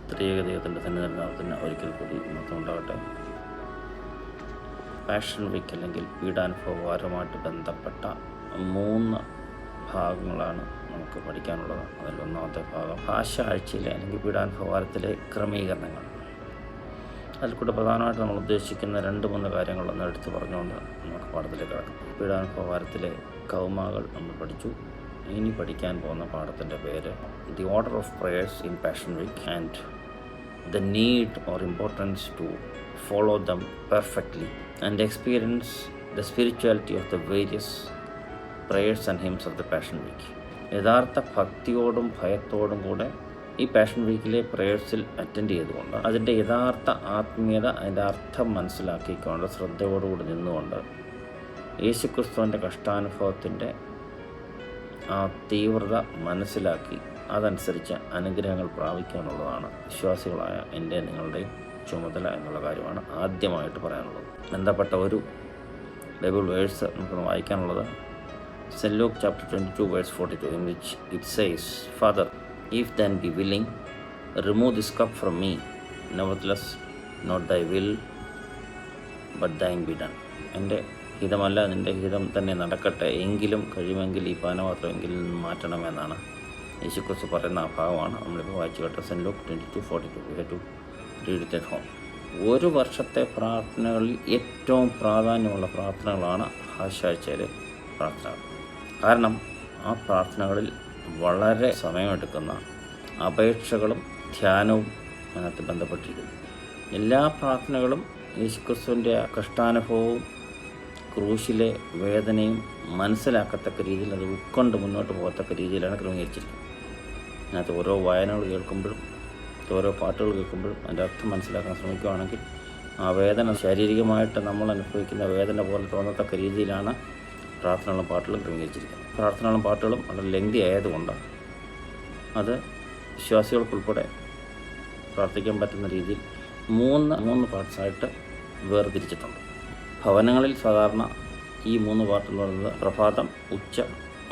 ത്രിയേക ദൈവത്തിൻ്റെ സന്നിധാനത്തിന് ഒരിക്കൽ കൂടി ഉണ്ടാകട്ടെ. പാഷൻ വീക്ക് അല്ലെങ്കിൽ പീഡാനുഭവ വാരമായിട്ട് ബന്ധപ്പെട്ട 3 ഭാഗങ്ങളാണ് നമുക്ക് പഠിക്കാനുള്ളത്. അതിൽ ഒന്നാമത്തെ ഭാഗം ഭാഷ ആഴ്ചയിലെ അല്ലെങ്കിൽ പീഡാനുഭവ വാരത്തിലെ ക്രമീകരണങ്ങൾ. അതിൽ കൂടെ പ്രധാനമായിട്ട് നമ്മൾ ഉദ്ദേശിക്കുന്ന 2-3 കാര്യങ്ങളൊന്നും എടുത്ത് പറഞ്ഞുകൊണ്ട് നമുക്ക് പാഠത്തിലേക്ക് കിടക്കാം. പീഡാനുഭവ വാരത്തിലെ കൗമാകൾ നമ്മൾ പഠിച്ചു. ഇനി പഠിക്കാൻ പോകുന്ന പാഠത്തിൻ്റെ പേര് the order of prayers in passion week and the need or importance to follow them perfectly and experience the spirituality of the various prayers and hymns of the Passion Week. യഥാർത്ഥ ഭക്തിയോടും ഭയത്തോടും കൂടെ ഈ പാഷൻ വീക്കിലെ പ്രേയേഴ്സിൽ അറ്റൻഡ് ചെയ്തുകൊണ്ട് അതിൻ്റെ യഥാർത്ഥ ആത്മീയത, അതിൻ്റെ അർത്ഥം മനസ്സിലാക്കിക്കൊണ്ട് ശ്രദ്ധയോടുകൂടി നിന്നുകൊണ്ട് യേശുക്രിസ്തുവിൻ്റെ കഷ്ടാനുഭവത്തിൻ്റെ ആ തീവ്രത മനസ്സിലാക്കി അതനുസരിച്ച് അനുഗ്രഹങ്ങൾ പ്രാപിക്കുക എന്നുള്ളതാണ് വിശ്വാസികളായ എൻ്റെ നിങ്ങളുടെയും ചുമതല എന്നുള്ള കാര്യമാണ് ആദ്യമായിട്ട് പറയാനുള്ളത്. ബന്ധപ്പെട്ട ഒരു ബൈബിൾ വേഴ്സ് നമുക്ക് വായിക്കാനുള്ളത് saint Luke chapter 22 verse 42, in which it says, "Father, if then be willing, remove this cup from me. Nevertheless, not thy will, but thine be done." എൻ്റെ ഹിതമല്ല, നിൻ്റെ ഹിതം തന്നെ നടക്കട്ടെ, എങ്കിലും കഴിയുമെങ്കിൽ ഈ പാനപാത്രമെങ്കിലും നിന്ന് മാറ്റണമെന്നാണ് യേശുക്രിസ്തു പറയുന്ന ആ ഭാഗമാണ് നമ്മളിപ്പോൾ വായിച്ചു കേട്ട saint Luke 22:42. We have to read it at home. ഒരു വർഷത്തെ പ്രാർത്ഥനകളിൽ ഏറ്റവും പ്രാധാന്യമുള്ള പ്രാർത്ഥനകളാണ് ആഴ്ചയിലെ പ്രാർത്ഥനകൾ. കാരണം ആ പ്രാർത്ഥനകളിൽ വളരെ സമയമെടുക്കുന്ന അപേക്ഷകളും ധ്യാനവും അതിനകത്ത് ബന്ധപ്പെട്ടിരിക്കുന്നു. എല്ലാ പ്രാർത്ഥനകളും യേശുക്രിസ്തുവിൻ്റെ കഷ്ടാനുഭവവും ക്രൂശിലെ വേദനയും മനസ്സിലാക്കത്തക്ക രീതിയിൽ, അത് ഉൾക്കൊണ്ട് മുന്നോട്ട് പോകത്തക്ക രീതിയിലാണ് ക്രമീകരിച്ചിരിക്കുന്നത്. അതിനകത്ത് ഓരോ വായനകൾ കേൾക്കുമ്പോഴും ഓരോ പാട്ടുകൾ കേൾക്കുമ്പോഴും അതിൻ്റെ അർത്ഥം മനസ്സിലാക്കാൻ ശ്രമിക്കുകയാണെങ്കിൽ ആ വേദന ശാരീരികമായിട്ട് നമ്മൾ അനുഭവിക്കുന്ന വേദന പോലെ തോന്നത്തക്ക രീതിയിലാണ് പ്രാർത്ഥനകളും പാട്ടുകളും ക്രമീകരിച്ചിരിക്കുന്നത്. പ്രാർത്ഥനകളും പാട്ടുകളും വളരെ ലെങ്തി ആയതുകൊണ്ട് അത് വിശ്വാസികൾക്കുൾപ്പെടെ പ്രാർത്ഥിക്കാൻ പറ്റുന്ന രീതിയിൽ മൂന്ന് പാർട്സായിട്ട് വേർതിരിച്ചിട്ടുണ്ട്. ഭവനങ്ങളിൽ സാധാരണ ഈ 3 പാർട്ട് എന്ന് പറയുന്നത് പ്രഭാതം, ഉച്ച,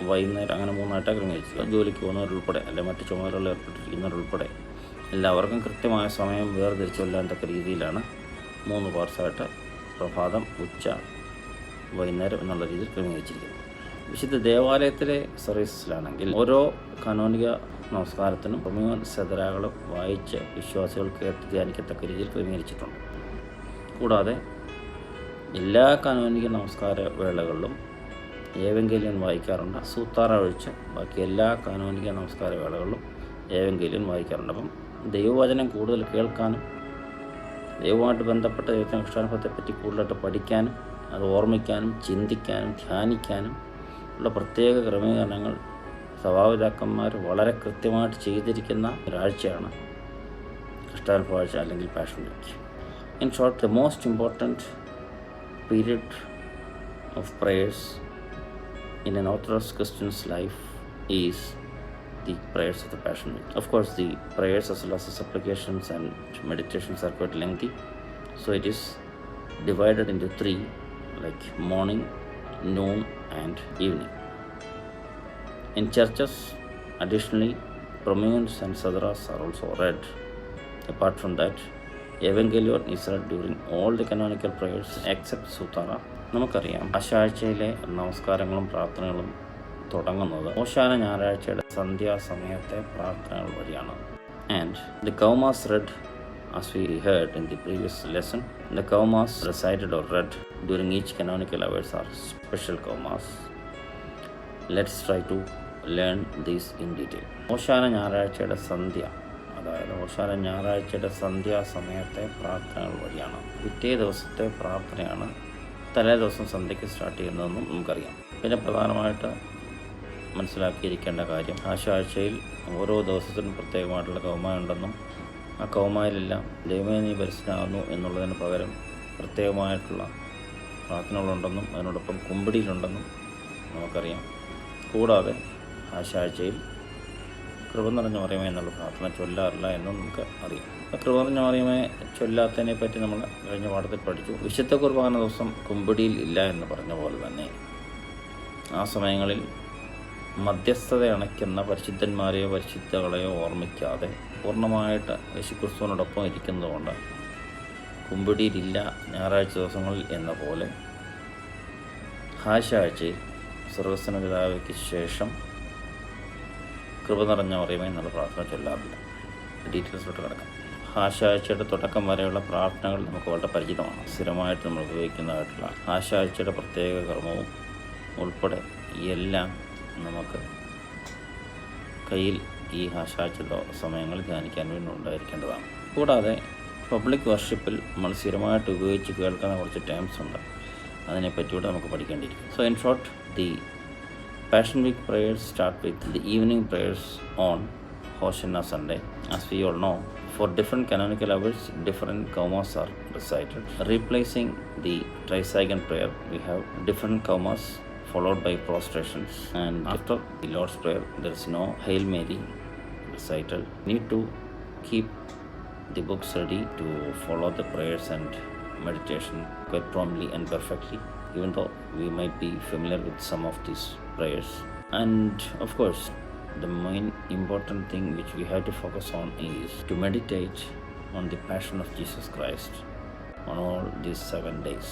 വൈകുന്നേരം, അങ്ങനെ 3ആയിട്ടാണ് ക്രമീകരിച്ചത്. ജോലിക്ക് പോകുന്നവരുൾപ്പെടെ അല്ലെങ്കിൽ മറ്റ് ചുമതലകളിൽ ഏർപ്പെട്ടിരിക്കുന്നവരുൾപ്പെടെ എല്ലാവർക്കും കൃത്യമായ സമയം വേർതിരിച്ചു കൊല്ലാത്തക്ക രീതിയിലാണ് 3 പാർട്സായിട്ട് പ്രഭാതം, ഉച്ച, വൈകുന്നേരം എന്നുള്ള രീതിയിൽ ക്രമീകരിച്ചിരിക്കുന്നത്. വിശുദ്ധ ദേവാലയത്തിലെ സർവീസസിലാണെങ്കിൽ ഓരോ കാനോനിക നമസ്കാരത്തിനും പ്രമുഖ സെതരാകളും വായിച്ച് വിശ്വാസികൾ കേട്ട് ധ്യാനിക്കത്തക്ക രീതിയിൽ ക്രമീകരിച്ചിട്ടുണ്ട്. കൂടാതെ എല്ലാ കാനോനിക നമസ്കാര വേളകളിലും ഏവെങ്കേലിയൻ വായിക്കാറുണ്ട്. സൂത്താറ ഒഴിച്ച് ബാക്കി എല്ലാ കാനോനിക നമസ്കാര വേളകളിലും ഏവെങ്കേലിയൻ വായിക്കാറുണ്ട്. അപ്പം ദൈവവചനം കൂടുതൽ കേൾക്കാനും ദൈവവുമായിട്ട് ബന്ധപ്പെട്ട ദൈവത്തിൻ്റെ കഷ്ടാനുഭവത്തെപ്പറ്റി കൂടുതലായിട്ട് പഠിക്കാനും അത് ഓർമ്മിക്കാനും ചിന്തിക്കാനും ധ്യാനിക്കാനും ഉള്ള പ്രത്യേക ക്രമീകരണങ്ങൾ സഭാപിതാക്കന്മാർ വളരെ കൃത്യമായിട്ട് ചെയ്തിരിക്കുന്ന ഒരാഴ്ചയാണ് കഷ്ടാനുഭവ ആഴ്ച അല്ലെങ്കിൽ passion week. In short, the most important period of prayers in an Orthodox Christian's life is the prayers of the Passion Week. Of course, the prayers as well as the supplications and meditations are quite lengthy, so it is divided into 3, like morning, noon and evening. In churches, additionally, promunes and sadaras are also read. Apart from that, Evangelion is read during all the canonical prayers except Sutara. നമുക്കറിയാം ആഴ്ചയിലെ നമസ്കാരങ്ങളും പ്രാർത്ഥനകളും തുടങ്ങുന്നത് ഓശാന ഞായറാഴ്ചയുടെ സന്ധ്യാസമയത്തെ പ്രാർത്ഥനകൾ വഴിയാണ്. And the കൗമാസ് read, as we heard in the previous lesson, the kaumas recited or read during each canonical hours are special kaumas. Let's try to learn these in detail. ഓശാന ഞായറാഴ്ചയുടെ സന്ധ്യ, അതായത് ഓശാന ഞായറാഴ്ചയുടെ സന്ധ്യാസമയത്തെ പ്രാർത്ഥനകൾ വഴിയാണ്. പിറ്റേ ദിവസത്തെ പ്രാർത്ഥനയാണ് തലേ ദിവസം സന്ധ്യയ്ക്ക് സ്റ്റാർട്ട് ചെയ്യുന്നതെന്നും നമുക്കറിയാം. പിന്നെ പ്രധാനമായിട്ട് മനസ്സിലാക്കിയിരിക്കേണ്ട കാര്യം, ആഴ്ചയിൽ ഓരോ ദിവസത്തിനും പ്രത്യേകമായിട്ടുള്ള കൗമായുണ്ടെന്നും ആ കൗമായിലെല്ലാം ദൈവമേ നീ പരിശുദ്ധനാകുന്നു എന്നുള്ളതിന് പകരം പ്രത്യേകമായിട്ടുള്ള പ്രാർത്ഥനകളുണ്ടെന്നും അതിനോടൊപ്പം കുമ്പിടിയിലുണ്ടെന്നും നമുക്കറിയാം. കൂടാതെ ആഴ്ചയിൽ കൃപ നിറഞ്ഞ മറിയമേ എന്നുള്ള പ്രാർത്ഥന ചൊല്ലാറില്ല എന്നും നമുക്ക് അറിയാം. കൃപ നിറഞ്ഞ മറിയമേ ചൊല്ലാത്തതിനെ പറ്റി നമ്മൾ കഴിഞ്ഞ പാഠത്തിൽ പഠിച്ചു. വിശുദ്ധ കുർബാന ദിവസം കുമ്പിടിയിൽ ഇല്ല എന്ന് പറഞ്ഞ പോലെ തന്നെ ആ സമയങ്ങളിൽ മധ്യസ്ഥത അണയ്ക്കുന്ന പരിശുദ്ധന്മാരെയോ പരിശുദ്ധകളെയോ ഓർമ്മിക്കാതെ പൂർണ്ണമായിട്ട് യേശുക്രിസ്തുവിനോടൊപ്പം ഇരിക്കുന്നതുകൊണ്ട് കുമ്പിടിയിലില്ല ഞായറാഴ്ച ദിവസങ്ങളിൽ എന്ന പോലെ ആഴ്ചയിൽ സ്വർഗ്ഗസ്ഥന പിതാവിക്ക് ശേഷം കൃപ നിറഞ്ഞ മറിയമേ എന്നുള്ള പ്രാർത്ഥന ചൊല്ലാറില്ല. ഡീറ്റെയിൽസിലോട്ട് കിടക്കാം. ആഴ്ചയുടെ തുടക്കം വരെയുള്ള പ്രാർത്ഥനകൾ നമുക്ക് വളരെ പരിചിതമാണ്. സ്ഥിരമായിട്ട് നമ്മൾ ഉപയോഗിക്കുന്നതായിട്ടുള്ള ആഴ്ചയുടെ പ്രത്യേക കർമ്മവും ഉൾപ്പെടെ എല്ലാം നമുക്ക് കയ്യിൽ ഈ ആഴ്ച സമയങ്ങളിൽ ധ്യാനിക്കാൻ വേണ്ടി ഉണ്ടായിരിക്കേണ്ടതാണ്. കൂടാതെ പബ്ലിക് വർഷിപ്പിൽ നമ്മൾ സ്ഥിരമായിട്ട് ഉപയോഗിച്ച് കേൾക്കുന്ന കുറച്ച് ടേംസ് ഉണ്ട്. അതിനെപ്പറ്റിയൂടെ നമുക്ക് പഠിക്കേണ്ടിയിരിക്കും. So in short, the Passion Week prayers start with the evening prayers on Hosanna Sunday. As we all know, for different canonical hours, different commas are recited. Replacing the Trisagion prayer, we have different commas followed by prostrations. And after the Lord's Prayer, there is no Hail Mary recital. Need to keep the books ready to follow the prayers and meditation quite promptly and perfectly, even though we might be familiar with some of these prayers. And of course, the main important thing which we have to focus on is to meditate on the passion of Jesus Christ on all these 7 days.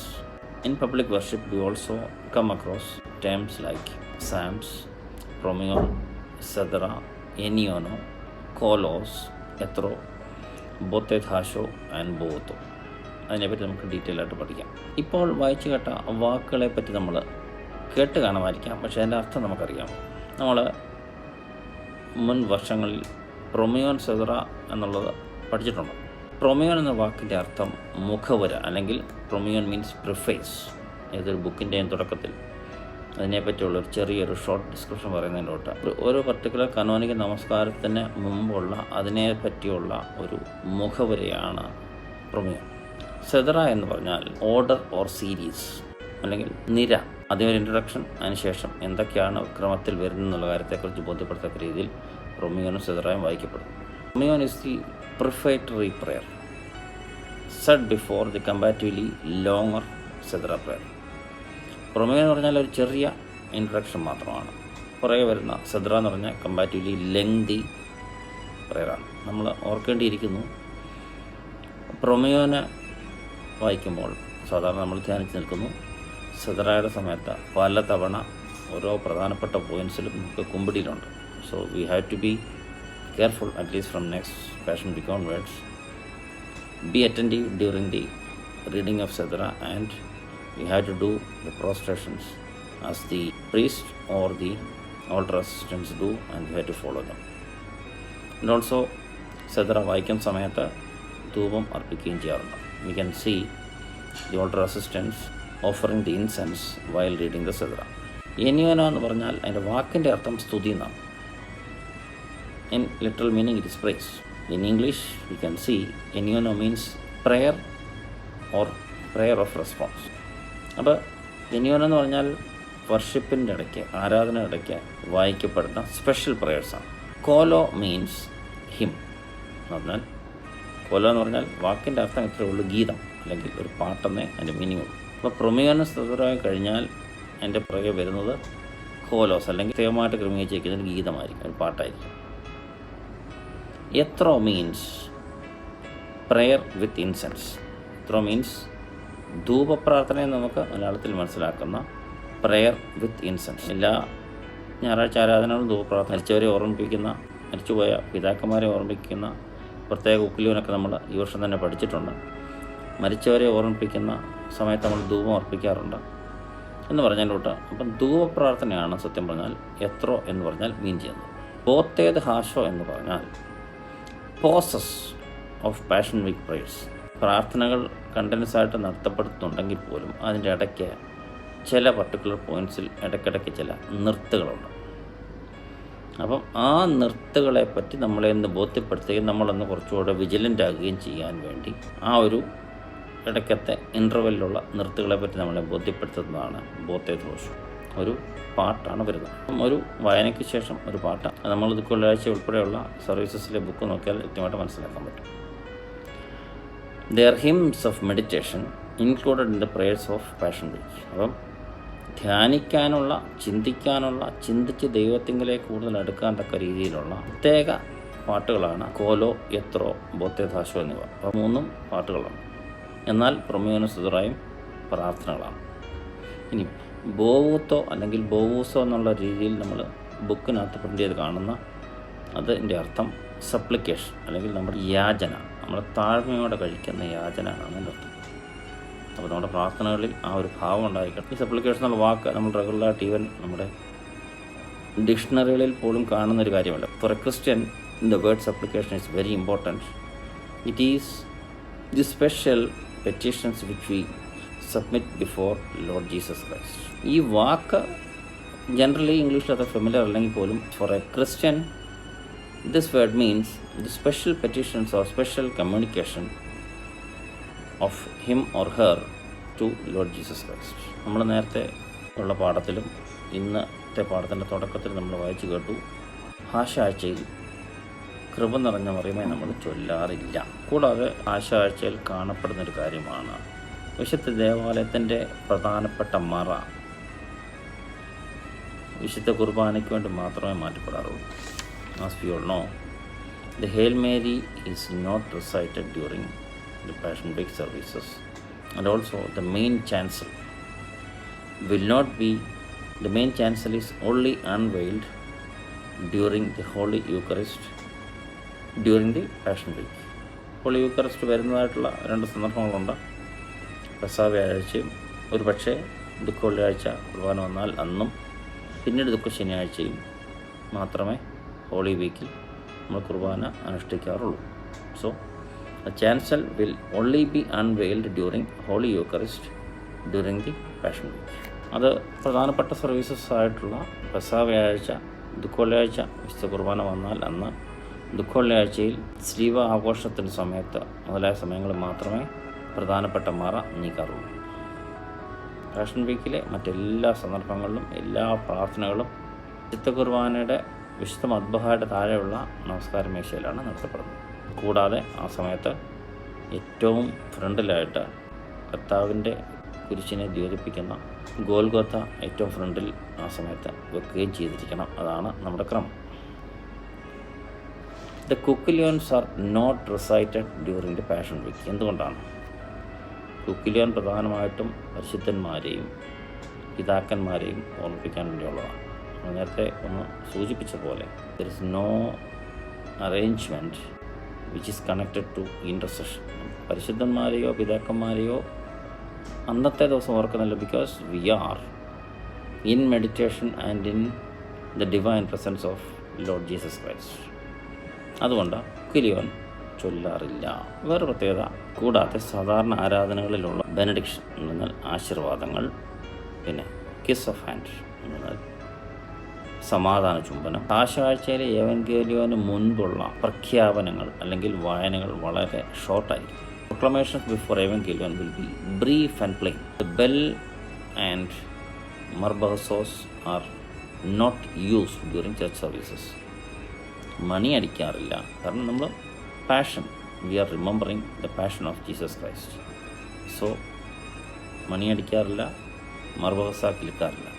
In public worship, we also come across terms like Psalms, Promeon, Sadra, Eniono, Kolos, Ethro, Bothet Hasho and Boto. അതിനെപ്പറ്റി നമുക്ക് detail ആയിട്ട് പഠിക്കാം. ഇപ്പോൾ വായിച്ചു കേട്ട വാക്കുകളെ പറ്റി നമ്മൾ കേട്ട് കാണുമായിരിക്കാം, പക്ഷേ അതിൻ്റെ അർത്ഥം നമുക്കറിയാം. നമ്മൾ മുൻ വർഷങ്ങളിൽ പ്രൊമിയോൻ സെദ്ര എന്നുള്ളത് പഠിച്ചിട്ടുണ്ട്. പ്രൊമിയോൻ എന്ന വാക്കിൻ്റെ അർത്ഥം മുഖവുര, അല്ലെങ്കിൽ പ്രൊമിയോൻ മീൻസ് പ്രിഫേസ്. ഏതൊരു ബുക്കിൻ്റെയും തുടക്കത്തിൽ അതിനെപ്പറ്റിയുള്ളൊരു ചെറിയൊരു ഷോർട്ട് ഡിസ്ക്രിപ്ഷൻ പറയുന്നതിൻ്റെ ഓരോ പർട്ടിക്കുലർ കനോനിക നമസ്കാരത്തിന് മുമ്പുള്ള അതിനെപ്പറ്റിയുള്ള ഒരു മുഖവുരയാണ് പ്രൊമിയോൻ. സെദ്ര എന്ന് പറഞ്ഞാൽ ഓർഡർ ഓർ സീരീസ്, അല്ലെങ്കിൽ നിര. ആദ്യം ഒരു ഇൻട്രൊഡക്ഷൻ, അതിനുശേഷം എന്തൊക്കെയാണ് ക്രമത്തിൽ വരുന്നതെന്നുള്ള കാര്യത്തെക്കുറിച്ച് ബോധ്യപ്പെടുത്തക്ക രീതിയിൽ പ്രൊമിയോനും സെദ്രയും വായിക്കപ്പെടും. പ്രൊമിയോൻ is the prefatory prayer said before the comparatively longer സെദ്ര പ്രെയർ. പ്രൊമിയോൻ എന്ന് പറഞ്ഞാൽ ഒരു ചെറിയ ഇൻട്രൊഡക്ഷൻ മാത്രമാണ്. പുറകെ വരുന്ന സെദ്ര എന്ന് പറഞ്ഞാൽ കമ്പാരിറ്റീവ്ലി ലെങ്തി പ്രെയറാണ്. നമ്മൾ ഓർക്കേണ്ടിയിരിക്കുന്നു, പ്രൊമിയോന് വായിക്കുമ്പോൾ സാധാരണ നമ്മൾ ധ്യാനിച്ച് നിൽക്കുന്നു. സെദ്രയുടെ സമയത്ത് പല തവണ ഓരോ പ്രധാനപ്പെട്ട പോയിൻറ്റ്സിലും നമുക്ക് കുമ്പിടിയിലുണ്ട്. So we have to be careful, at least from next passion week onwards. Be attentive during the reading of സെദ്ര, and we have to do the prostrations as the priest or the altar assistance do, and we have to follow them. And also സെദ്ര വായിക്കുന്ന സമയത്ത് ധൂപം അർപ്പിക്കുകയും ചെയ്യാറുണ്ട്. We can see the altar assistants offering the incense while reading the Sedra. Eniono എന്ന് പറഞ്ഞാൽ അതിൻ്റെ വാക്കിൻ്റെ അർത്ഥം സ്തുതി എന്നാണ്. In literal meaning it is praise. In English we can see Eniono means prayer or prayer of response. അപ്പോൾ Eniono എന്ന് പറഞ്ഞാൽ വർഷിപ്പിൻ്റെ ഇടയ്ക്ക്, ആരാധന ഇടയ്ക്ക് വായിക്കപ്പെടുന്ന സ്പെഷ്യൽ പ്രേയേഴ്സാണ്. കോലോ മീൻസ് ഹിം എന്ന് പറഞ്ഞാൽ, കോലോ എന്ന് പറഞ്ഞാൽ വാക്കിൻ്റെ അർത്ഥം ഇത്രയേ ഉള്ളൂ, ഗീതം അല്ലെങ്കിൽ ഒരു പാട്ടെന്നേ അതിൻ്റെ മീനിങ് ഉള്ളൂ. അപ്പോൾ പ്രൊമിയോനും സെദ്രയും കഴിഞ്ഞാൽ എൻ്റെ പുറകെ വരുന്നത് കോലോസ്, അല്ലെങ്കിൽ പ്രത്യേകമായിട്ട് ക്രമീകരിച്ചിരിക്കുന്ന ഗീതമായിരിക്കും, ഒരു പാട്ടായിരിക്കും. എത്രോ മീൻസ് പ്രെയർ വിത്ത് ഇൻസെൻസ്. എത്രോ മീൻസ് ധൂപപ്രാർത്ഥനയെ നമുക്ക് മലയാളത്തിൽ മനസ്സിലാക്കുന്ന പ്രെയർ വിത്ത് ഇൻസെൻസ്. എല്ലാ ഞായറാഴ്ച ആരാധനകളും ധൂപപ്രാർത്ഥന, മരിച്ചവരെ ഓർമ്മിപ്പിക്കുന്ന, മരിച്ചുപോയ പിതാക്കന്മാരെ ഓർമ്മിപ്പിക്കുന്ന പ്രത്യേക ഉക്കിലൂനൊക്കെ നമ്മൾ ഈ വർഷം തന്നെ പഠിച്ചിട്ടുണ്ട്. മരിച്ചവരെ ഓർമ്മിപ്പിക്കുന്ന സമയത്ത് നമ്മൾ ധൂപം അർപ്പിക്കാറുണ്ട് എന്ന് പറഞ്ഞതിലോട്ട്. അപ്പം ധൂപപ്രാർത്ഥനയാണ് സത്യം പറഞ്ഞാൽ എത്രോ എന്ന് പറഞ്ഞാൽ മീൻ ചെയ്യുന്നത്. ബോത്തേത് ഹാഷോ എന്ന് പറഞ്ഞാൽ poses of passion week prayers. പ്രാർത്ഥനകൾ കണ്ടിന്യൂസ് ആയിട്ട് നടത്തപ്പെടുന്നുണ്ടെങ്കിൽ പോലും അതിൻ്റെ ഇടയ്ക്ക് ചില പർട്ടിക്കുലർ പോയിൻറ്റ്സിൽ ഇടയ്ക്കിടയ്ക്ക് ചില നിർത്തുകളുണ്ട്. അപ്പം ആ നിർത്തുകളെ പറ്റി നമ്മളെ ഒന്ന് ബോധ്യപ്പെടുത്തുകയും നമ്മളൊന്ന് കുറച്ചുകൂടെ വിജിലൻ്റ് ആകുകയും ചെയ്യാൻ വേണ്ടി ആ ഒരു ഇടയ്ക്കത്തെ ഇൻ്റർവെല്ലുള്ള നിർത്തുകളെ പറ്റി നമ്മളെ ബോധ്യപ്പെടുത്തുന്നതാണ് ബോത്തേ ദോഷ്. ഒരു പാട്ടാണ് വരുന്നത്. ഒരു വായനയ്ക്ക് ശേഷം ഒരു പാട്ടാണ്. നമ്മളിത് കൊള്ളാഴ്ച ഉൾപ്പെടെയുള്ള സർവീസസിലെ ബുക്ക് നോക്കിയാൽ കൃത്യമായിട്ട് മനസ്സിലാക്കാൻ പറ്റും. They are hymns of meditation included in the prayers of Passion Week. അപ്പം ധ്യാനിക്കാനുള്ള, ചിന്തിക്കാനുള്ള, ചിന്തിച്ച് ദൈവത്തിങ്കിലേക്ക് കൂടുതൽ അടുക്കാൻ തക്ക രീതിയിലുള്ള പ്രത്യേക പാട്ടുകളാണ് കോലോ, എത്രോ, ബോത്തേദാശോ എന്നിവ. അപ്പോൾ 3 പാട്ടുകളാണ്. എന്നാൽ പ്രൊമിയോനും സുതറായും പ്രാർത്ഥനകളാണ്. ഇനി ബോവൂത്തോ അല്ലെങ്കിൽ ബോവൂസോ എന്നുള്ള രീതിയിൽ നമ്മൾ ബുക്കിനകത്ത് പ്രിൻ്റ് ചെയ്ത് കാണുന്ന അതിൻ്റെ അർത്ഥം സപ്ലിക്കേഷൻ അല്ലെങ്കിൽ നമ്മുടെ യാചന, നമ്മൾ താഴ്മയോടെ കഴിക്കുന്ന യാചന എന്നാണ് എൻ്റെ അർത്ഥം. അപ്പോൾ നമ്മുടെ പ്രാർത്ഥനകളിൽ ആ ഒരു ഭാവം ഉണ്ടായിരിക്കണം. ഈ സപ്ലിക്കേഷൻ എന്നുള്ള വാക്ക് നമ്മൾ റെഗുലറായിട്ട് ഈവൻ നമ്മുടെ ഡിക്ഷണറികളിൽ പോലും കാണുന്നൊരു കാര്യമല്ല. For a Christian the word supplication is very important. It is the special petitions which we submit before Lord Jesus Christ. ഈ വാക്ക് ജനറലി ഇംഗ്ലീഷിൽ അത്ര ഫെമിലിയർ അല്ലെങ്കിൽ പോലും for a Christian this word means the special petitions or special communication of him or her to Lord Jesus Christ. നമ്മൾ നേരത്തെ ഉള്ള പാഠത്തിലും ഇന്നത്തെ പാഠത്തിൻ്റെ തുടക്കത്തിൽ നമ്മൾ വായിച്ചു കേട്ടു, ഭാഷാഴ്ചയിൽ കൃപ നിറഞ്ഞ മറിയമേ നമ്മൾ ചൊല്ലാറില്ല. കൂടാതെ ഭാഷാഴ്ചയിൽ കാണപ്പെടുന്നൊരു കാര്യമാണ് വിശുദ്ധ ദേവാലയത്തിൻ്റെ പ്രധാനപ്പെട്ട മറ വിശുദ്ധ കുർബാനയ്ക്ക് വേണ്ടി മാത്രമേ മാറ്റപ്പെടാറുള്ളൂ. As we all know, the Hail Mary is not recited during the Passion Week services, and also the main chancel will not be, the main chancel is only unveiled during the Holy Eucharist during the Passion Week. Holy Eucharist വരുന്നതായിട്ടുള്ള 2 സന്ദർഭങ്ങളുണ്ട്. പെസഹ വ്യാഴാഴ്ചയും ഒരു പക്ഷേ ദുഃഖ വെള്ളിയാഴ്ച കുർബാന വന്നാൽ അന്നും, പിന്നീട് ദുഃഖ ശനിയാഴ്ചയും മാത്രമേ ഹോളി വീക്കിൽ നമ്മൾ കുർബാന അനുഷ്ഠിക്കാറുള്ളൂ. So the chancel will only be unveiled during Holy Eucharist during the Passion Week. അത് പ്രധാനപ്പെട്ട സർവീസസ് ആയിട്ടുള്ള പെസഹ വ്യാഴാഴ്ച, ദുഃഖ വെള്ളിയാഴ്ച വിശുദ്ധ കുർബാന വന്നാൽ അന്ന്, ദുഃഖ വെള്ളിയാഴ്ചയിൽ സ്ലീവ ആഘോഷത്തിൻ്റെ സമയത്ത് മുതലായ സമയങ്ങളിൽ മാത്രമേ പ്രധാനപ്പെട്ട മറ നീക്കാറുള്ളൂ. പാഷൻ വീക്കിലെ മറ്റെല്ലാ സന്ദർഭങ്ങളിലും എല്ലാ പ്രാർത്ഥനകളും വിശുദ്ധ കുർബാനയുടെ വിശുദ്ധ മദ്ബഹായുടെ താഴെയുള്ള നമസ്കാര മേശയിലാണ് നടത്തപ്പെടുന്നത്. കൂടാതെ ആ സമയത്ത് ഏറ്റവും ഫ്രണ്ടിലായിട്ട് കർത്താവിൻ്റെ കുരിശിനെ ദ്യോതിപ്പിക്കുന്ന ഗോൽഗോത്ത ഏറ്റവും ഫ്രണ്ടിൽ ആ സമയത്ത് വെക്കുകയും ചെയ്തിരിക്കണം. അതാണ് നമ്മുടെ ക്രമം. ദ കുക്കിലിയോൻസ് are not recited during the passion week. എന്തുകൊണ്ടാണ്? കുക്കിലിയോൻ പ്രധാനമായിട്ടും പരിശുദ്ധന്മാരെയും പിതാക്കന്മാരെയും ഓർമ്മിപ്പിക്കാൻ വേണ്ടിയുള്ളതാണ്. നേരത്തെ ഒന്ന് സൂചിപ്പിച്ച പോലെ there is no arrangement which is connected to intercession. പരിശുദ്ധന്മാരെയോ പിതാക്കന്മാരെയോ അന്നത്തെ ദിവസം ഓർക്കുന്നില്ല. Because we are in meditation and in the divine presence of lord Jesus Christ. അതുകൊണ്ട് കുക്കിലിയോൻ ചൊല്ലാറില്ല. വേറെ പ്രത്യേകത, കൂടാതെ സാധാരണ ആരാധനകളിലുള്ള ബെനഡിക്ഷൻ എന്നാൽ ആശീർവാദങ്ങൾ, പിന്നെ കിസ് ഓഫ് ഹാൻഡ് എന്നാൽ സമാധാന ചുംബനം, ആശാഴ്ചയിലെ ഏവൻഗേലിയോന് മുൻപുള്ള പ്രഖ്യാപനങ്ങൾ അല്ലെങ്കിൽ വായനകൾ വളരെ ഷോർട്ടായിരിക്കും. പ്രൊക്ലമേഷൻസ് ബിഫോർ ഏവൻഗേലിയോൻ will be brief and plain. The bell and മർബഹസോസ് are not used during church services. മണി അടിക്കാറില്ല, കാരണം നമ്മൾ passion, we are remembering the passion of Jesus Christ. So മണി അടിക്കാറില്ല, മർബഹസ കിളിക്കാറില്ല.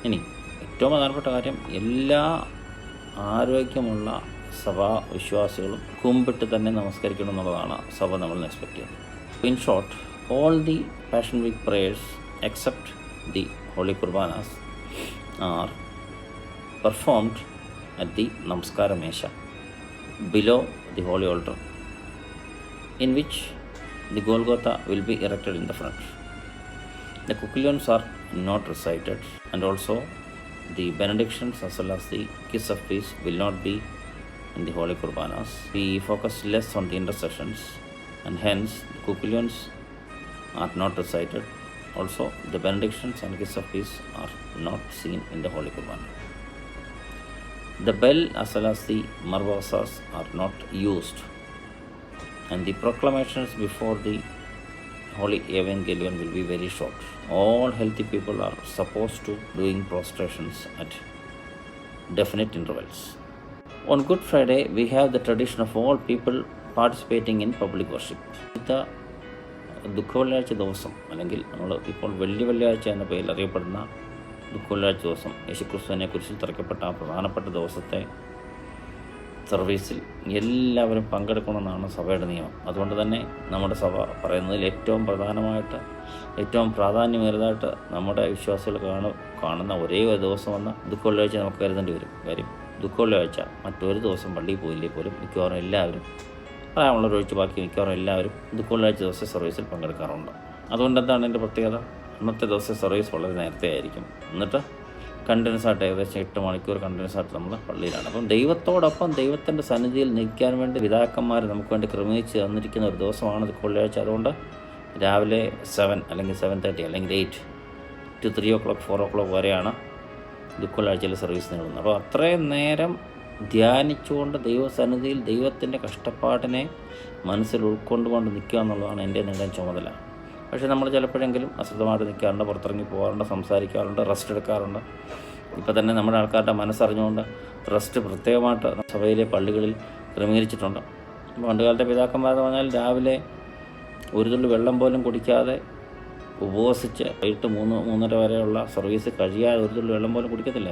ഇനി ഏറ്റവും പ്രധാനപ്പെട്ട കാര്യം, എല്ലാ ആരോഗ്യമുള്ള സഭാ വിശ്വാസികളും കുമ്പിട്ട് തന്നെ നമസ്കരിക്കണം എന്നുള്ളതാണ് സഭ നമ്മൾ എക്സ്പെക്റ്റ് ചെയ്യുന്നത്. In short, all the passion week prayers except the holy കുർബാനാസ് are performed at the Namaskara Mesha below the Holy Altar, in which the Golgotha will be erected in the front. The Kukulions are not recited, and also the benedictions as well as the kiss of peace will not be in the Holy Kurbanas. We focus less on the intercessions, and hence the Kukulions are not recited. Also, the benedictions and kiss of peace are not seen in the Holy Kurbana. The bell as well as the marvasas are not used, and the proclamations before the Holy Evangelion will be very short. All healthy people are supposed to doing prostrations at definite intervals. On Good Friday, we have the tradition of all people participating in public worship. The ദുഃഖവെള്ളിയാഴ്ച ദിവസം, അല്ലെങ്കിൽ നമ്മൾ ഇപ്പോൾ വലിയ വെള്ളിയാഴ്ച എന്ന പേരിൽ അറിയപ്പെടുന്ന ദുഃഖവെള്ളിയാഴ്ച ദിവസം, യേശുക്രിസ്തുവിനെ കുരിശിൽ തറയ്ക്കപ്പെട്ട ആ പ്രധാനപ്പെട്ട ദിവസത്തെ സർവീസിൽ എല്ലാവരും പങ്കെടുക്കണമെന്നാണ് സഭയുടെ നിയമം. അതുകൊണ്ട് തന്നെ നമ്മുടെ സഭ പറയുന്നതിൽ ഏറ്റവും പ്രധാനമായിട്ട്, ഏറ്റവും പ്രാധാന്യമേറിയതായിട്ട് നമ്മുടെ വിശ്വാസികൾ കാണുന്ന ഒരേ ഒരു ദിവസമെന്ന് ദുഃഖവെള്ളിയാഴ്ച നമുക്ക് കരുതേണ്ടി വരും. കാര്യം ദുഃഖവെള്ളിയാഴ്ച മറ്റൊരു ദിവസം പള്ളിയിൽ പോയില്ലേ പോലും മിക്കവാറും എല്ലാവരും, പ്രായമുള്ളവരൊഴിച്ച് ബാക്കി മിക്കവാറും എല്ലാവരും ദുഃഖവെള്ളിയാഴ്ച ദിവസം സർവീസിൽ പങ്കെടുക്കാറുണ്ട്. അതുകൊണ്ട് എന്താണ് എൻ്റെ പ്രത്യേകത? അന്നത്തെ ദിവസം സർവീസ് വളരെ നേരത്തെ ആയിരിക്കും. എന്നിട്ട് കണ്ടിന്യൂസ് ആയിട്ട് ഏകദേശം 8 മണിക്കൂർ കണ്ടിന്യൂസ് ആയിട്ട് നമ്മൾ പള്ളിയിലാണ്. അപ്പം ദൈവത്തോടൊപ്പം ദൈവത്തിൻ്റെ സന്നിധിയിൽ നിൽക്കാൻ വേണ്ടി പിതാക്കന്മാർ നമുക്ക് വേണ്ടി ക്രമീകരിച്ച് തന്നിരിക്കുന്ന ഒരു ദിവസമാണ് ദുഃഖവെള്ളിയാഴ്ച. അതുകൊണ്ട് രാവിലെ 7 അല്ലെങ്കിൽ 7:30 അല്ലെങ്കിൽ 8 to 3 o'clock 4 o'clock വരെയാണ് ദുഃഖവെള്ളിയാഴ്ചയിലെ സർവീസ് നീളുന്നത്. അപ്പോൾ അത്രയും നേരം ധ്യാനിച്ചുകൊണ്ട് ദൈവസന്നിധിയിൽ ദൈവത്തിൻ്റെ കഷ്ടപ്പാടിനെ മനസ്സിൽ ഉൾക്കൊണ്ടുകൊണ്ട് നിൽക്കുക എന്നുള്ളതാണ് എൻ്റെ നെടും ചുമതല. പക്ഷേ നമ്മൾ ചിലപ്പോഴെങ്കിലും അശ്രദ്ധമായിട്ട് നിൽക്കാറുണ്ട്, പുറത്തിറങ്ങി പോകാറുണ്ട്, സംസാരിക്കാറുണ്ട്, റെസ്റ്റ് എടുക്കാറുണ്ട്. ഇപ്പോൾ തന്നെ നമ്മുടെ ആൾക്കാരുടെ മനസ്സറിഞ്ഞുകൊണ്ട് റെസ്റ്റ് പ്രത്യേകമായിട്ട് സഭയിലെ പള്ളികളിൽ ക്രമീകരിച്ചിട്ടുണ്ട്. പണ്ടുകാലത്തെ പിതാക്കന്മാരെന്ന് പറഞ്ഞാൽ രാവിലെ ഒരു തുള്ളി വെള്ളം പോലും കുടിക്കാതെ ഉപവസിച്ച് വൈകിട്ട് 3-3:30 വരെയുള്ള സർവീസ് കഴിയാതെ ഒരു തുള്ളി വെള്ളം പോലും കുടിക്കത്തില്ല.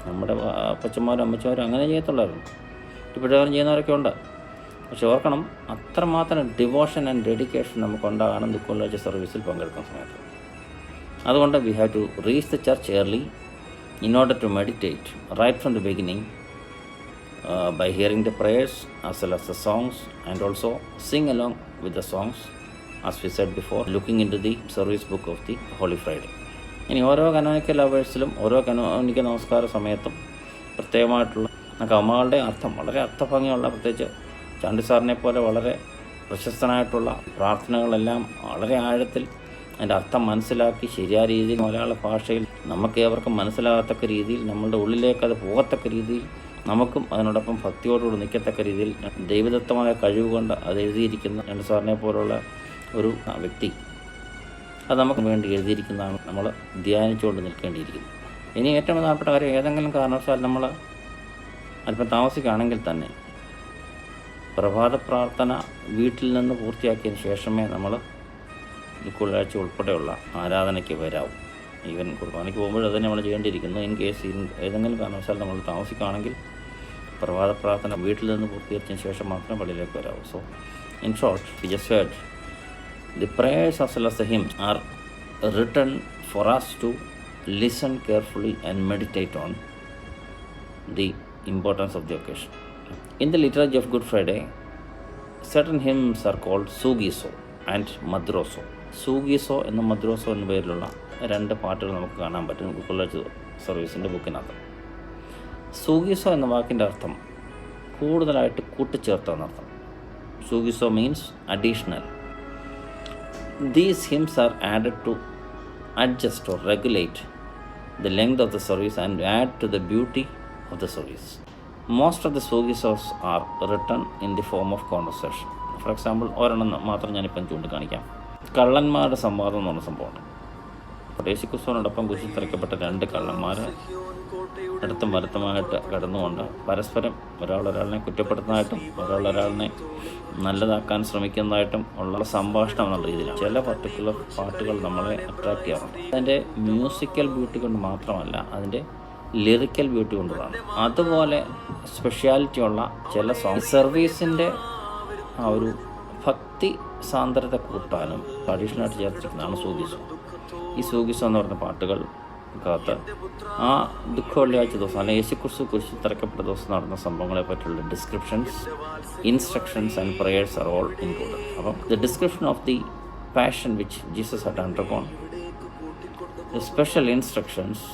നമ്മുടെ അപ്പച്ചന്മാരും അമ്മച്ചമാരും അങ്ങനെ ചെയ്യത്തുള്ളായിരുന്നു. ഇപ്പോഴവരും ചെയ്യുന്നവരൊക്കെ ഉണ്ട്. പക്ഷെ ഓർക്കണം, അത്രമാത്രം ഡിവോഷൻ ആൻഡ് ഡെഡിക്കേഷൻ നമുക്കുണ്ടാകണം ദുഃഖവെള്ളിയാഴ്ച സർവീസിൽ പങ്കെടുക്കുന്ന സമയത്ത്. അതുകൊണ്ട് we have to reach the church early in order to meditate right from the beginning by hearing the prayers as well as the songs, and also sing along with the songs, as we said before, looking into the service book of the Holy Friday. ഇനി ഓരോ Canonical അവേഴ്സിലും ഓരോ Canonical നമസ്കാര സമയത്തും പ്രത്യേകമായിട്ടുള്ള കർമ്മങ്ങളുടെ അർത്ഥം വളരെ അർത്ഥഭംഗിയുള്ള, പ്രത്യേകിച്ച് ചാണ്ടി സാറിനെ പോലെ വളരെ പ്രശസ്തനായിട്ടുള്ള പ്രാർത്ഥനകളെല്ലാം വളരെ ആഴത്തിൽ അതിൻ്റെ അർത്ഥം മനസ്സിലാക്കി ശരിയായ രീതിയിൽ മലയാള ഭാഷയിൽ നമുക്ക് ഏവർക്കും മനസ്സിലാകത്തക്ക രീതിയിൽ, നമ്മളുടെ ഉള്ളിലേക്ക് അത് പോകത്തക്ക രീതിയിൽ, നമുക്കും അതിനോടൊപ്പം ഭക്തിയോടുകൂടി നിൽക്കത്തക്ക രീതിയിൽ ദൈവദത്തമായ കഴിവ് കൊണ്ട് അത് എഴുതിയിരിക്കുന്ന ചാണ്ടി സാറിനെ പോലുള്ള ഒരു വ്യക്തി അത് നമുക്ക് വേണ്ടി എഴുതിയിരിക്കുന്നതാണ്. നമ്മൾ ധ്യാനിച്ചുകൊണ്ട് നിൽക്കേണ്ടിയിരിക്കുന്നു. ഇനി ഏറ്റവും പ്രധാനപ്പെട്ട കാര്യം, ഏതെങ്കിലും കാരണവശാൽ നമ്മൾ അല്പം താമസിക്കുകയാണെങ്കിൽ തന്നെ പ്രഭാത പ്രാർത്ഥന വീട്ടിൽ നിന്ന് പൂർത്തിയാക്കിയതിന് ശേഷമേ നമ്മൾ ദുഃഖവെള്ളിയാഴ്ച ഉൾപ്പെടെയുള്ള ആരാധനയ്ക്ക് വരാവും. ഈവൻ കുർബാനയ്ക്ക് പോകുമ്പോൾ അത് നമ്മൾ ചെയ്യേണ്ടിയിരിക്കുന്നു. ഇൻ കേസ് ഏതെങ്കിലും കാരണവശാൽ നമ്മൾ താമസിക്കുകയാണെങ്കിൽ പ്രഭാത പ്രാർത്ഥന വീട്ടിൽ നിന്ന് പൂർത്തീകരിച്ചതിന് ശേഷം മാത്രമേ പള്ളിയിലേക്ക് വരാവൂ. So in short, we just heard the prayers as well as the hymns are written for us to listen carefully and meditate on the importance of the occasion. In the liturgy of Good Friday, certain hymns are called Sugiso and Madroso. Sugiso എന്ന മദ്രോസോ എന്ന പേരിലുള്ള 2 പാട്ടുകൾ നമുക്ക് കാണാൻ പറ്റും ദുഃഖവെള്ളിയാഴ്ച സർവീസിൻ്റെ ബുക്കിനകത്ത്. സൂഗിസോ എന്ന വാക്കിൻ്റെ അർത്ഥം കൂടുതലായിട്ട് കൂട്ടിച്ചേർത്ത എന്നർത്ഥം. സൂഗിസോ means additional. These hymns are added to adjust or regulate the length of the service and add to the beauty of the service. Most of the sugisos are written in the form of conversation. For example, ഒരെണ്ണം മാത്രം ഞാനിപ്പം ചൂണ്ടിക്കാണിക്കാം. കള്ളന്മാരുടെ സംവാദം എന്ന് പറഞ്ഞ സംഭവമാണ്. യേശുക്രിസ്തുവിനോടൊപ്പം കുരിശിൽ തറയ്ക്കപ്പെട്ട 2 കള്ളന്മാർ അടുത്തും വലത്തുമായിട്ട് കടന്നുകൊണ്ട് പരസ്പരം ഒരാളൊരാളിനെ കുറ്റപ്പെടുത്തുന്നതായിട്ടും ഒരാളൊരാളിനെ നല്ലതാക്കാൻ ശ്രമിക്കുന്നതായിട്ടും ഉള്ള സംഭാഷണം എന്നുള്ള രീതിയിലാണ്. ചില പർട്ടിക്കുലർ പാട്ടുകൾ നമ്മളെ അട്രാക്റ്റ് ചെയ്യാറുണ്ട്. അതിൻ്റെ മ്യൂസിക്കൽ ബ്യൂട്ടി കൊണ്ട് മാത്രമല്ല, അതിൻ്റെ ലിറിക്കൽ ബ്യൂട്ടി കൊണ്ടുള്ളതാണ്. അതുപോലെ സ്പെഷ്യാലിറ്റി ഉള്ള ചില സോങ് സർവീസിൻ്റെ ആ ഒരു ഭക്തി സാന്ദ്രത കൂട്ടാനും അഡീഷണലായിട്ട് ചേർത്തിരിക്കുന്നതാണ് സൂഗിസോ. ഈ സൂഗിസോ എന്ന് പറഞ്ഞ പാട്ടുകൾ ത്ത് ആ ദുഃഖവെള്ളിയാഴ്ച ദിവസം അല്ലെങ്കിൽ യേശുക്രിസ്തു കുരിശിൽ തറയ്ക്കപ്പെട്ട ദിവസം നടന്ന സംഭവങ്ങളെ പറ്റിയുള്ള descriptions, instructions and prayers are all included. അപ്പം the description of the passion which Jesus had undergone, the special instructions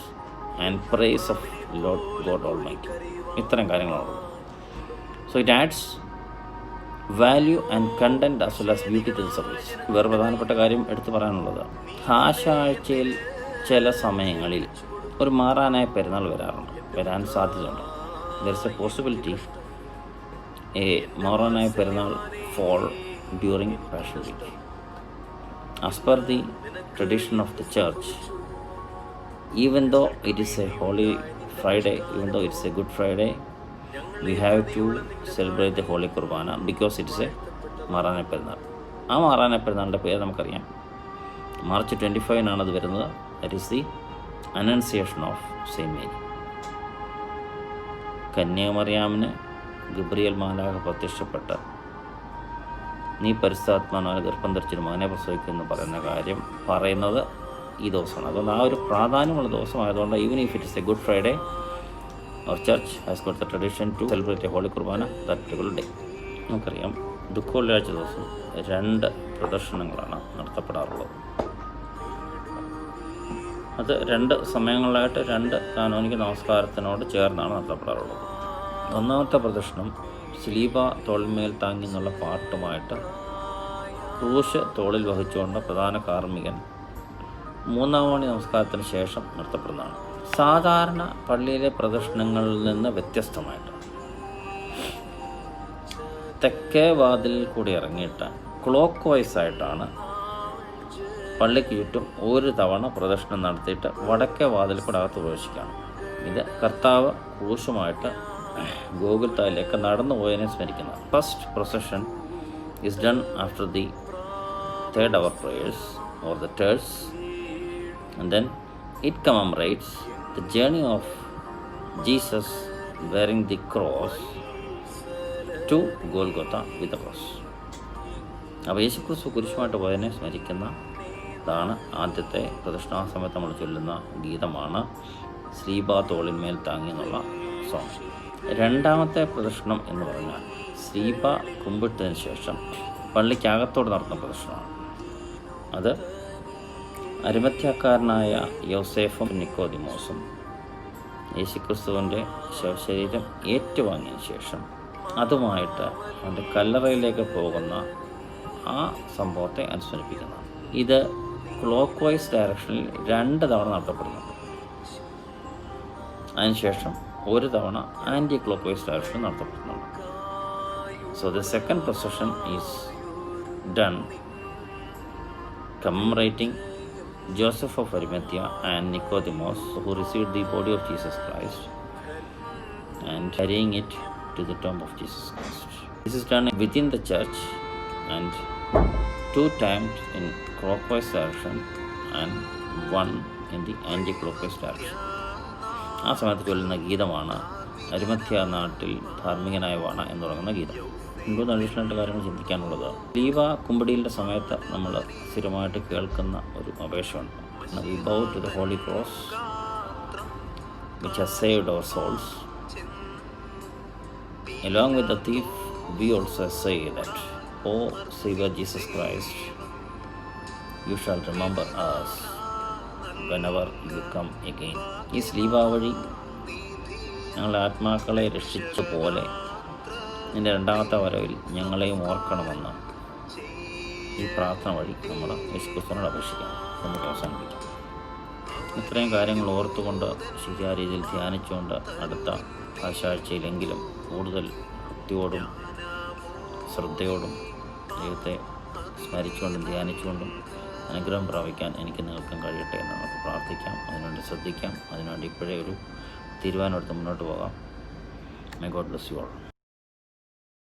and praise of lord god almighty, ഇത്തരം കാര്യങ്ങളാണ്. So it adds value and content as well as beauty to the service. വേറെ പ്രധാനപ്പെട്ട കാര്യം എടുത്തു പറയാനുള്ളത്, ആഴ്ചയിൽ ചില സമയങ്ങളിൽ ഒരു മാറാനായ പെരുന്നാൾ വരാൻ സാധ്യതയുണ്ട്. There is a possibility a മാറാനായ പെരുന്നാൾ fall during Passion Week. As per the tradition of the church, even though it is a Holy Friday, even though it's a Good Friday, we have to celebrate the Holy Qurbana because it is a Marana Perunal. ആ മാറാന പെരുന്നാളിൻ്റെ പേര് നമുക്കറിയാം. March 25 അത് വരുന്നത്. That is the annunciation of saint Mary. കന്യാമറിയാമിന് ഗബ്രിയേൽ മാലാഖ പ്രത്യക്ഷപ്പെട്ട് നീ പരിശുദ്ധാത്മാവിനാൽ ഗർഭം ധരിച്ചൊരു മകനെ പ്രസവിക്കുമെന്ന് പറയുന്ന കാര്യം പറയുന്നത് ഈ ദിവസമാണ്. അതുകൊണ്ട് ആ ഒരു പ്രാധാന്യമുള്ള ദിവസമായതുകൊണ്ട് even if it is a Good Friday, our church has got the tradition to celebrate a holy കുർബാന ദാറ്റ് പർട്ടിക്കുലർ ഡേ. നമുക്കറിയാം ദുഃഖവെള്ളിയാഴ്ച ദിവസം 2 പ്രദർശനങ്ങളാണ് നടത്തപ്പെടാറുള്ളത്. അത് 2 സമയങ്ങളിലായിട്ട് 2 കാനോനിക നമസ്കാരത്തിനോട് ചേർന്നാണ് നടത്തപ്പെടാറുള്ളത്. ഒന്നാമത്തെ പ്രദർശനം സ്ലീബ തോളിന്മേൽ താങ്ങി എന്നുള്ള പാട്ടുമായിട്ട് ക്രൂശ് തോളിൽ വഹിച്ചുകൊണ്ട് പ്രധാന കാർമ്മികൻ 3-ാം മണി നമസ്കാരത്തിന് ശേഷം നടത്തപ്പെടുന്നതാണ്. സാധാരണ പള്ളിയിലെ പ്രദർശനങ്ങളിൽ നിന്ന് വ്യത്യസ്തമായിട്ട് തെക്കേ വാതിലിൽ കൂടി ഇറങ്ങിയിട്ട് ക്ലോക്ക് വൈസ് ആയിട്ടാണ് പള്ളിക്ക് ചുറ്റും ഒരു തവണ പ്രദർശനം നടത്തിയിട്ട് വടക്കേ വാതിൽ കൂടെ അകത്ത് പ്രവേശിക്കുകയാണ്. ഇത് കർത്താവ് ക്രൂശുമായിട്ട് ഗോകുൽത്തായിലേക്ക് നടന്നു പോയതിനെ സ്മരിക്കുന്നത്. First procession is done after the 3rd hour prayers or the terce, and then it commemorates the journey of Jesus wearing the cross to Golgotha with the cross. അപ്പോൾ യേശുക്രിസ്തു കുരിശുമായിട്ട് പോയതിനെ സ്മരിക്കുന്നതാണ് ആദ്യത്തെ പ്രദക്ഷിണ സമയത്ത് നമ്മൾ ചൊല്ലുന്ന ഗീതമാണ് സ്ലീബ തോളിന്മേൽ താങ്ങി എന്നുള്ള സോങ്. രണ്ടാമത്തെ പ്രദക്ഷിണം എന്ന് പറഞ്ഞാൽ സ്ലീബ കുമ്പിട്ടതിന് ശേഷം പള്ളിക്കകത്തോട് നടത്തുന്ന പ്രദക്ഷിണമാണ്. അത് അരിമത്യാക്കാരനായ യോസേഫും നിക്കോദിമോസും യേശുക്രിസ്തുവിൻ്റെ ശവശരീരം ഏറ്റുവാങ്ങിയതിന് ശേഷം അതുമായിട്ട് അവൻ്റെ കല്ലറയിലേക്ക് പോകുന്ന ആ സംഭവത്തെ അനുസ്മരിപ്പിക്കുന്നതാണ്. ഇത് ക്ലോക്ക് വൈസ് ഡയറക്ഷനിൽ 2 തവണ നടത്തപ്പെടുന്നുണ്ട്. അതിനുശേഷം 1 തവണ ആൻറ്റി ക്ലോക്ക് വൈസ് ഡയറക്ഷനിൽ നടത്തപ്പെടുന്നുണ്ട്. So the second procession is done commemorating Joseph of Arimathea and Nicodemus, who received the body of Jesus Christ and carrying it to the tomb of Jesus Christ. This is done within the church and 2 times in clockwise direction and 1 in the anti-clockwise direction. ആ സമയത്ത് ചൊല്ലുന്ന ഗീതമാണ് അരിമത്യ നാട്ടിൽ ധാർമ്മികനായ വാണ എന്ന് തുടങ്ങുന്ന ഗീതം. മുൻപ് അഡീഷണലായിട്ട് കാര്യങ്ങൾ ചിന്തിക്കാനുള്ളത്, ലീവ കുമ്പടിയിലെ സമയത്ത് നമ്മൾ സ്ഥിരമായിട്ട് കേൾക്കുന്ന ഒരു അപേക്ഷയുണ്ട്. We bow to the Holy Cross which has saved our souls. Along with the thief, we also say that, O Savior Jesus Christ, you shall remember us whenever you come again. ഈ സ്ലീബ വഴി ഞങ്ങളുടെ ആത്മാക്കളെ രക്ഷിച്ച പോലെ നിൻ്റെ 2ാമത്തെ വരവിൽ ഞങ്ങളെയും ഓർക്കണമെന്ന് ഈ പ്രാർത്ഥന വഴി നമ്മൾ യേശുക്രിസ്തുവിനോട് അപേക്ഷിക്കാം. നമുക്ക് അവസാനിപ്പിക്കാം. ഇത്രയും കാര്യങ്ങൾ ഓർത്തുകൊണ്ട് ശരിയായ രീതിയിൽ ധ്യാനിച്ചുകൊണ്ട് അടുത്ത ആഴ്ചയിലെങ്കിലും കൂടുതൽ ഭക്തിയോടും ശ്രദ്ധയോടും ദൈവത്തെ സ്മരിച്ചുകൊണ്ടും ധ്യാനിച്ചുകൊണ്ടും അനുഗ്രഹം പ്രാപിക്കാൻ എനിക്ക് നിങ്ങൾക്കും കഴിയട്ടെ എന്ന് നമുക്ക് പ്രാർത്ഥിക്കാം. അതിനുവേണ്ടി ശ്രദ്ധിക്കാം. അതിനുവേണ്ടി ഇപ്പോഴേ ഒരു തീരുമാനമെടുത്ത് മുന്നോട്ട് പോകാം. My God bless you all.